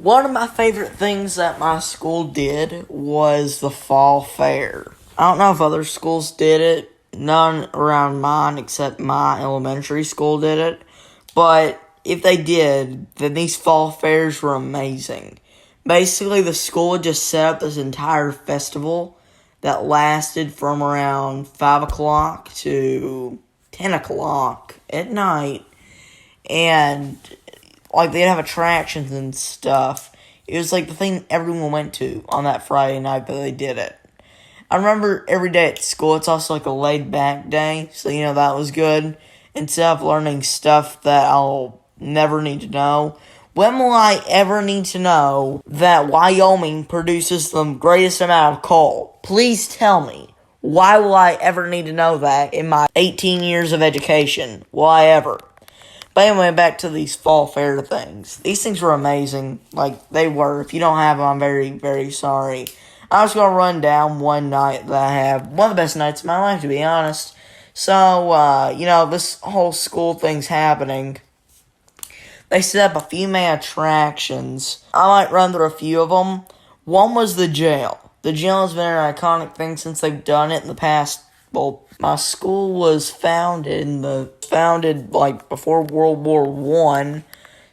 One of my favorite things that my school did was the fall fair. I don't know if other schools did it. None around mine except my elementary school did it. But if they did, then these fall fairs were amazing. Basically, the school would just set up this entire festival that lasted from around 5 o'clock to 10 o'clock at night. And they'd have attractions and stuff. It was the thing everyone went to on that Friday night that they did it. I remember every day at school, it's also a laid back day, so that was good. Instead of learning stuff that I'll never need to know. When will I ever need to know that Wyoming produces the greatest amount of coal? Please tell me. Why will I ever need to know that in my 18 years of education? Why ever? But anyway, back to these fall fair things. These things were amazing. They were. If you don't have them, I'm very, very sorry. I was going to run down one night that I have. One of the best nights of my life, to be honest. So, this whole school thing's happening. They set up a few main attractions. I might run through a few of them. One was the jail. The jail has been an iconic thing since they've done it in the past. Well, my school was founded before World War I.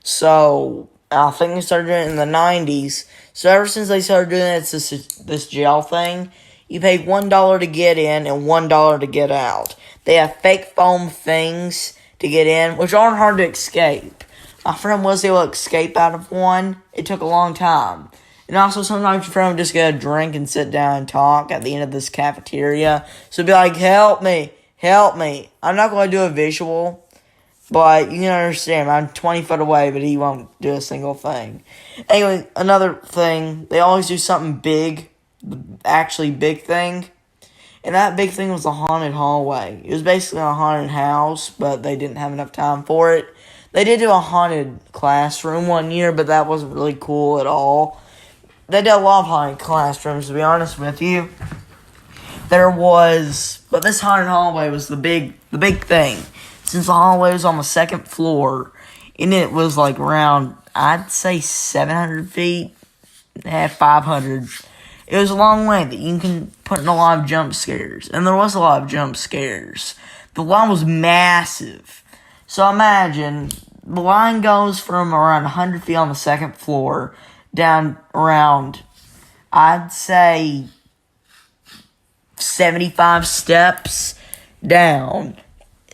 So I think they started doing it in the 90s. So ever since they started doing it, it's this jail thing. You pay $1 to get in and $1 to get out. They have fake foam things to get in, which aren't hard to escape. My friend was able to escape out of one. It took a long time. And also, sometimes your friend would just get a drink and sit down and talk at the end of this cafeteria. So be like, help me. I'm not going to do a visual, but you can understand. I'm 20 foot away, but he won't do a single thing. Anyway, another thing. They always do something big. Actually big thing. And that big thing was a haunted hallway. It was basically a haunted house, but they didn't have enough time for it. They did do a haunted classroom one year, but that wasn't really cool at all. They did a lot of haunted classrooms, to be honest with you. But this haunted hallway was the big thing. Since the hallway was on the second floor, and it was around, I'd say 700 feet, 500. It was a long way that you can put in a lot of jump scares. And there was a lot of jump scares. The line was massive. So imagine, the line goes from around 100 feet on the second floor down around, I'd say, 75 steps down.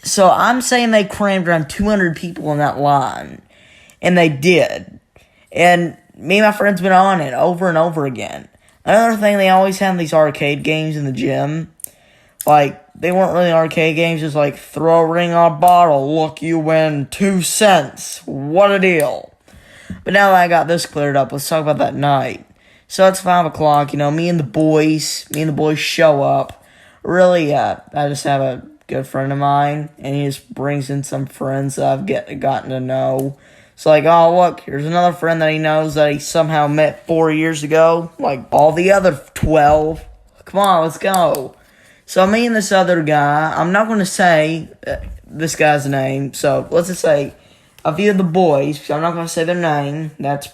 So I'm saying they crammed around 200 people in that line. And they did. And me and my friends been on it over and over again. Another thing, they always have these arcade games in the gym. They weren't really arcade games, just throw a ring on a bottle, look, you win 2 cents. What a deal. But now that I got this cleared up, let's talk about that night. So it's 5 o'clock, me and the boys show up. Really, I just have a good friend of mine, and he just brings in some friends that I've gotten to know. So oh, look, here's another friend that he knows that he somehow met 4 years ago. All the other 12. Come on, let's go. So me and this other guy, I'm not going to say this guy's name. So let's just say a few of the boys. So I'm not going to say their name. That's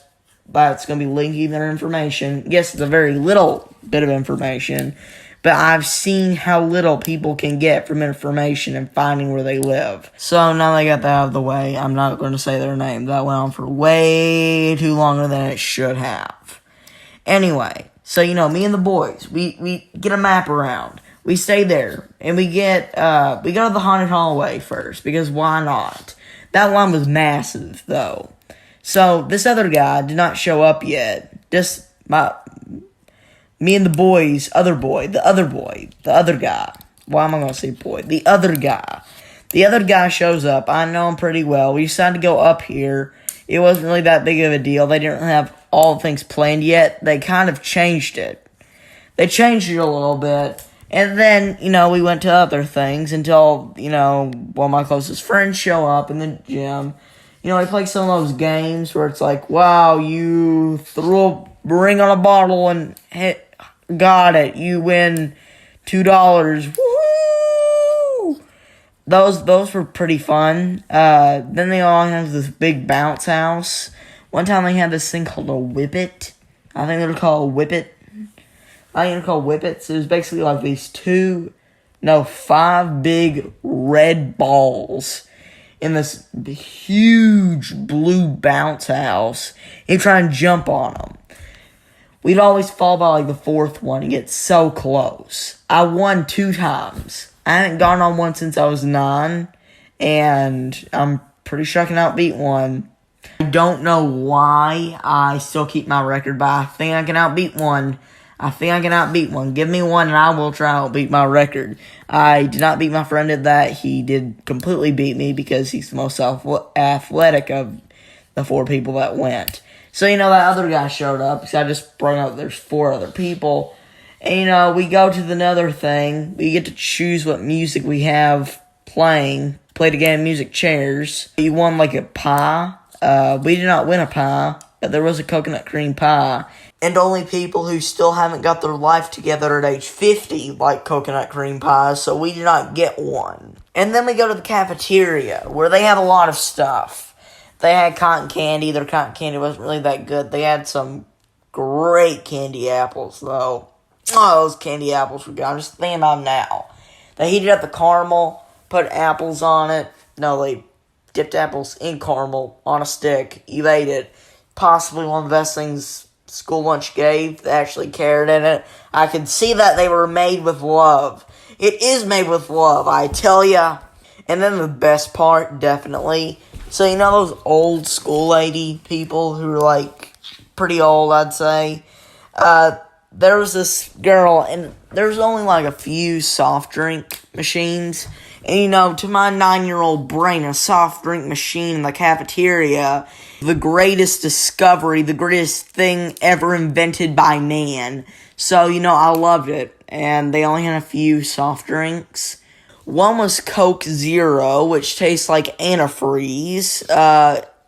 going to be linking their information. Yes, it's a very little bit of information. But I've seen how little people can get from information and finding where they live. So now that I got that out of the way, I'm not going to say their name. That went on for way too longer than it should have. Anyway, so me and the boys, we get a map around. We stay there, and we go to the haunted hallway first, because why not? That line was massive, though. So this other guy did not show up yet. Me and the boys, the other guy. Why am I going to say boy? The other guy. The other guy shows up. I know him pretty well. We decided to go up here. It wasn't really that big of a deal. They didn't have all the things planned yet. They kind of changed it. They changed it a little bit. And then, we went to other things until, one of my closest friends show up in the gym. We play some of those games where it's wow, you threw a ring on a bottle and got it. You win $2. Woohoo! Those were pretty fun. Then they all have this big bounce house One time they had this thing called a whippet. I think they were called a whippet. I think they're called whippets. It was basically like these 5 big red balls in this huge blue bounce house. He'd try and jump on them. We'd always fall by like the 4th one and get so close. I won 2 times. I haven't gone on one since I was 9, and I'm pretty sure I can outbeat one. I don't know why I still keep my record, but I think I can outbeat one. Give me one and I will try to beat my record. I did not beat my friend at that. He did completely beat me because he's the most athletic of the 4 people that went. So, that other guy showed up because I just brought up there's 4 other people. And, we go to another thing. We get to choose what music we have playing. Played a game of music chairs. We won like a pie. We did not win a pie, but there was a coconut cream pie. And only people who still haven't got their life together at age 50 like coconut cream pies, so we did not get one. And then we go to the cafeteria, where they have a lot of stuff. They had cotton candy. Their cotton candy wasn't really that good. They had some great candy apples, though. Oh, those candy apples were good. I'm just thinking about them now. They heated up the caramel, put apples on it. No, they dipped apples in caramel on a stick. You ate it. Possibly one of the best things school lunch gave. They actually cared in it. I could see that they were made with love. It is made with love, I tell ya. And then the best part, definitely. So, those old school lady people who are, like, pretty old, I'd say. There was this girl, and there's only, like, a few soft drink machines. And, to my 9-year-old brain, a soft drink machine in the cafeteria, the greatest discovery, the greatest thing ever invented by man. So, I loved it. And they only had a few soft drinks. One was Coke Zero, which tastes like antifreeze.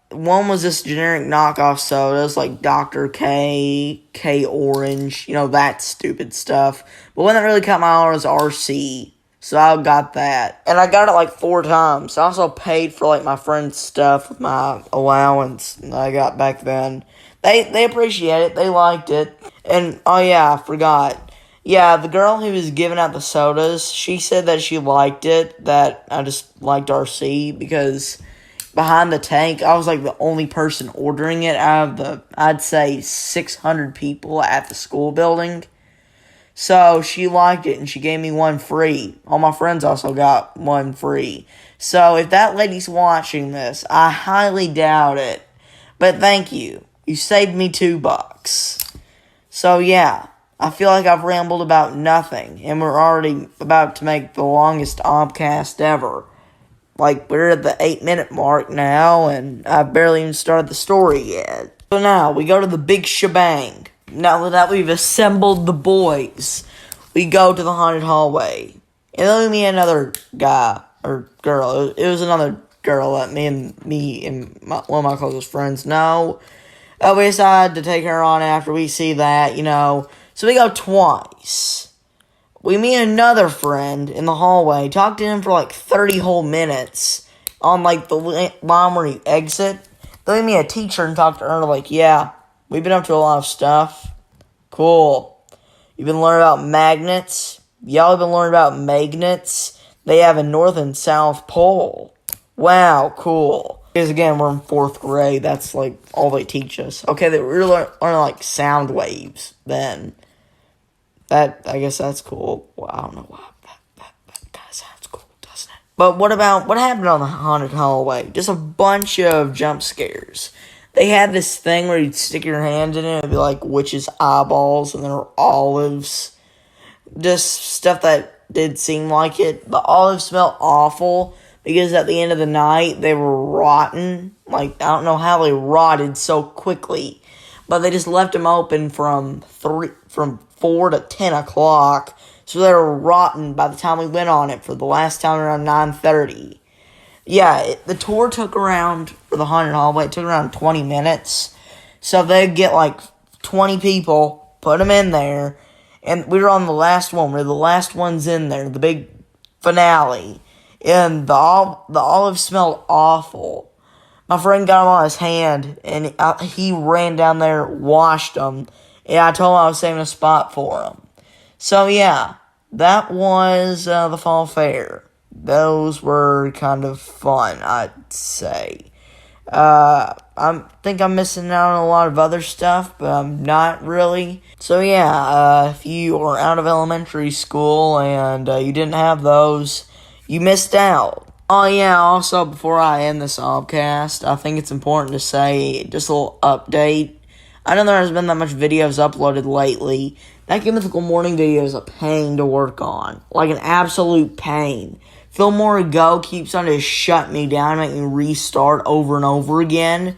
One was this generic knockoff sodas like Dr. K, K Orange, that stupid stuff. But one that really caught my eye was RC. So I got that. And I got it like 4 times. I also paid for like my friend's stuff with my allowance that I got back then. They appreciate it. They liked it. And, oh yeah, I forgot. Yeah, the girl who was giving out the sodas, she said that she liked it, that I just liked RC, because behind the tank, I was like the only person ordering it out of the, I'd say, 600 people at the school building. So she liked it, and she gave me one free. All my friends also got one free. So if that lady's watching this, I highly doubt it. But thank you. You saved me $2. So yeah, I feel like I've rambled about nothing, and we're already about to make the longest Obcast ever. Like, we're at the 8-minute mark now, and I've barely even started the story yet. So now, we go to the big shebang. Now that we've assembled the boys, we go to the haunted hallway. And then we meet another guy, or girl. It was another girl that me and one of my closest friends know. We decided to take her on after we see that, So we go twice. We meet another friend in the hallway, talk to him for like 30 whole minutes on like the line where you exit. Then we meet a teacher and talk to her like, yeah, we've been up to a lot of stuff. Cool. You've been learning about magnets? Y'all have been learning about magnets? They have a north and south pole. Wow, cool. Because again, we're in 4th grade. That's like all they teach us. Okay, they were learning like sound waves then. I guess that's cool. Well, I don't know why. That kind of sounds cool, doesn't it? But what happened on the haunted hallway? Just a bunch of jump scares. They had this thing where you'd stick your hand in it, and it'd be like witches' eyeballs, and there were olives. Just stuff that did seem like it. The olives smelled awful, because at the end of the night, they were rotten. Like, I don't know how they rotted so quickly. But they just left them open from 4 to 10 o'clock. So they were rotten by the time we went on it for the last time around 9:30. Yeah, the tour took around, for the haunted hallway, it took around 20 minutes. So they'd get like 20 people, put them in there, and we were on the last one. We're the last ones in there, the big finale. And the olive smelled awful. My friend got him on his hand, and he ran down there, washed him, and I told him I was saving a spot for him. So, yeah, that was the fall fair. Those were kind of fun, I'd say. I think I'm missing out on a lot of other stuff, but I'm not really. So yeah, if you are out of elementary school and you didn't have those, you missed out. Oh yeah, also before I end this Obcast, I think it's important to say just a little update. I know there hasn't been that much videos uploaded lately. That Good Mythical Morning video is a pain to work on. Like an absolute pain. Fillmore Go keeps on just shutting me down, making me restart over and over again.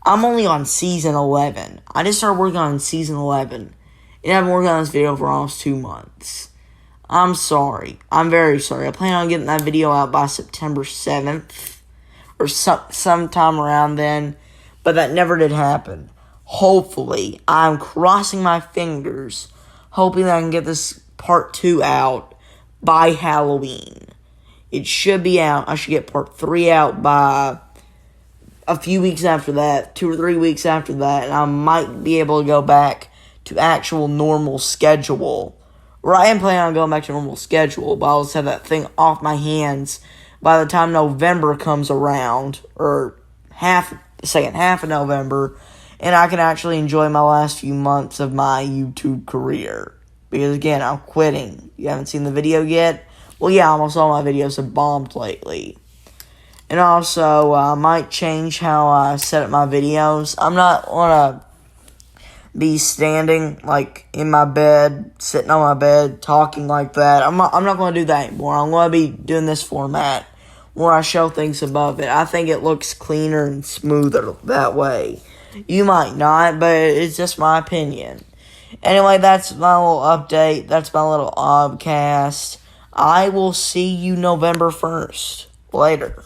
I'm only on Season 11. I just started working on Season 11. And I've been working on this video for almost 2 months. I'm sorry. I'm very sorry. I plan on getting that video out by September 7th. Or sometime around then. But that never did happen. Hopefully, I'm crossing my fingers, hoping that I can get this part 2 out by Halloween. It should be out. I should get part 3 out by a few weeks after that, 2 or 3 weeks after that, and I might be able to go back to actual normal schedule. Or I am planning on going back to normal schedule, but I'll just have that thing off my hands by the time November comes around, or the second half of November, and I can actually enjoy my last few months of my YouTube career. Because again, I'm quitting. You haven't seen the video yet? Well, yeah, almost all my videos have bombed lately. And also, I might change how I set up my videos. I'm not going to be standing, like, in my bed, sitting on my bed, talking like that. I'm not going to do that anymore. I'm going to be doing this format where I show things above it. I think it looks cleaner and smoother that way. You might not, but it's just my opinion. Anyway, that's my little update. That's my little Obcast. I will see you November 1st. Later.